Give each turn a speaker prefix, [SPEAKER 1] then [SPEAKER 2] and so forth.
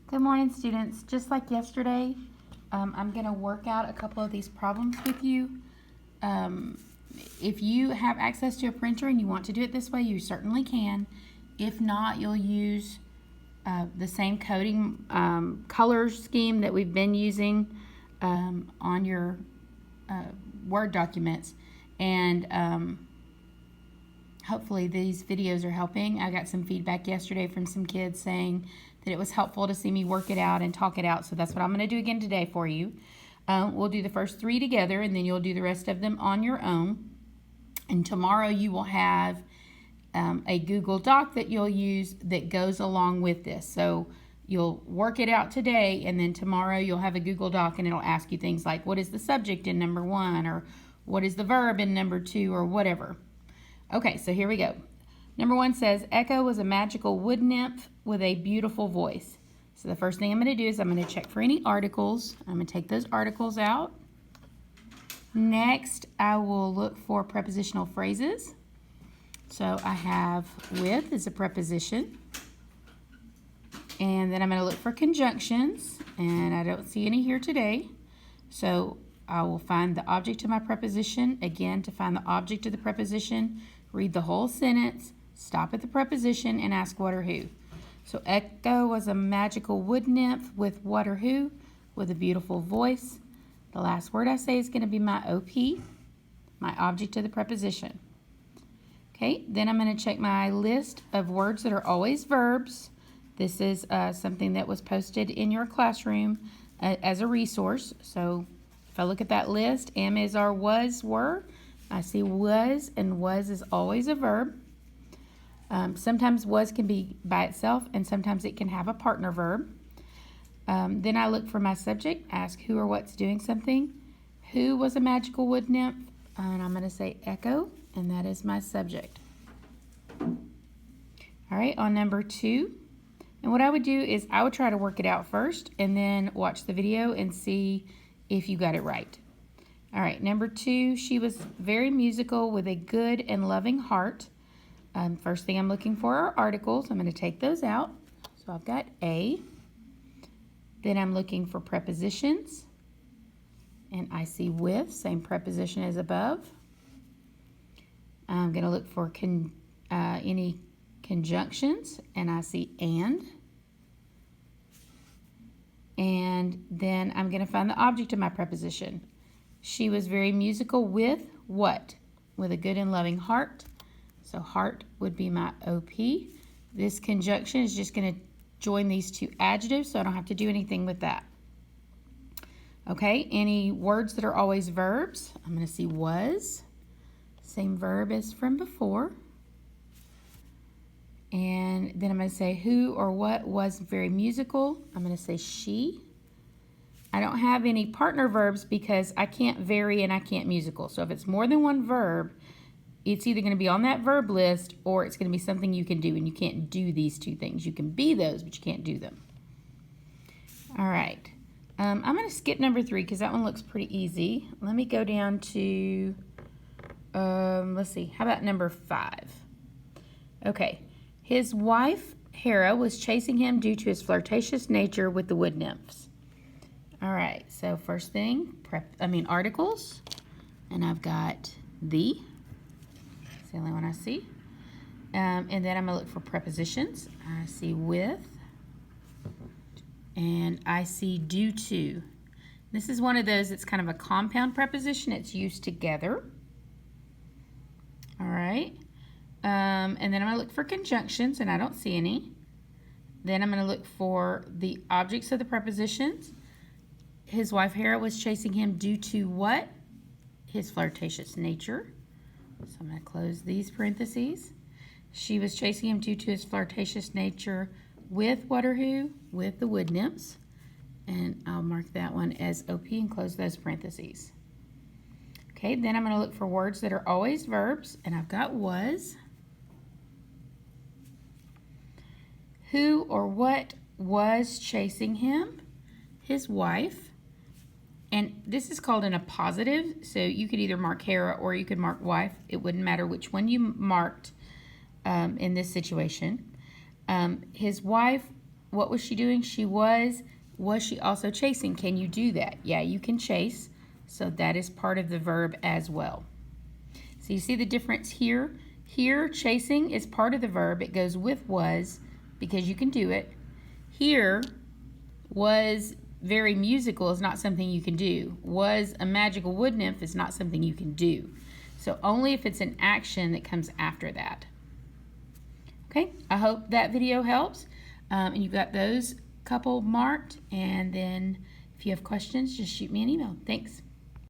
[SPEAKER 1] Good morning, students. Just like yesterday, I'm going to work out a couple of these problems with you. If you have access to a printer and you want to do it this way, you certainly can. If not, you'll use the same coding color scheme that we've been using on your Word documents. And hopefully these videos are helping. I got some feedback yesterday from some kids saying that it was helpful to see me work it out and talk it out. So that's what I'm going to do again today for you. We'll do the first three together, and then you'll do the rest of them on your own. And tomorrow you will have a Google Doc that you'll use that goes along with this. So you'll work it out today, and then tomorrow you'll have a Google Doc, and it'll ask you things like, what is the subject in number 1, or what is the verb in number 2, or whatever. Okay, so here we go. Number 1 says, Echo was a magical wood nymph with a beautiful voice. So the first thing I'm going to do is I'm going to check for any articles. I'm going to take those articles out. Next, I will look for prepositional phrases. So I have with is a preposition. And then I'm going to look for conjunctions, and I don't see any here today. So I will find the object of my preposition. Again, to find the object of the preposition, read the whole sentence, stop at the preposition, and ask what or who. So Echo was a magical wood nymph with what or who, with a beautiful voice. The last word I say is going to be my OP, my object of the preposition. Okay, then I'm going to check my list of words that are always verbs. This is something that was posted in your classroom as a resource. So if I look at that list, am, is, are, was, were, I see was, and was is always a verb. Sometimes was can be by itself, and sometimes it can have a partner verb. Then I look for my subject, ask who or what's doing something. Who was a magical wood nymph? And I'm going to say Echo, and that is my subject. All right, on number 2. And what I would do is I would try to work it out first and then watch the video and see if you got it right. All right, number 2, she was very musical with a good and loving heart. First thing I'm looking for are articles. I'm going to take those out. So I've got A. Then I'm looking for prepositions. And I see with, same preposition as above. I'm going to look for any conjunctions, and I see and. And then I'm going to find the object of my preposition. She was very musical with what? With a good and loving heart. So heart would be my OP. This conjunction is just going to join these two adjectives, so I don't have to do anything with that. Okay, any words that are always verbs? I'm going to see was. Same verb as from before. And then I'm going to say who or what was very musical. I'm going to say she. I don't have any partner verbs because I can't very and I can't musical. So if it's more than one verb, it's either going to be on that verb list or it's going to be something you can do, and you can't do these two things. You can be those, but you can't do them. All right. I'm going to skip number 3 because that one looks pretty easy. Let me go down to, let's see, how about number 5? Okay. His wife, Hera, was chasing him due to his flirtatious nature with the wood nymphs. All right, so first thing, articles. And I've got the. It's the only one I see. And then I'm going to look for prepositions. I see with. And I see due to. This is one of those that's kind of a compound preposition. It's used together. All right. And then I'm going to look for conjunctions, and I don't see any. Then I'm going to look for the objects of the prepositions. His wife Hera was chasing him due to what? His flirtatious nature. So I'm going to close these parentheses. She was chasing him due to his flirtatious nature with what or who? With the wood nymphs. And I'll mark that one as OP and close those parentheses. Okay, then I'm going to look for words that are always verbs, and I've got was. Who or what was chasing him? His wife. And this is called in a positive, so you could either mark Hera or you could mark wife. It wouldn't matter which one you marked in this situation. His wife what was she doing? Was she also chasing? Can you do that? Yeah, you can chase. So that is part of the verb as well. So you see the difference here? Here, chasing is part of the verb. It goes with was because you can do it. Here, was very musical is not something you can do. Was a magical wood nymph is not something you can do. So only if it's an action that comes after that. Okay, I hope that video helps. And you've got those couple marked. And then if you have questions, just shoot me an email. Thanks.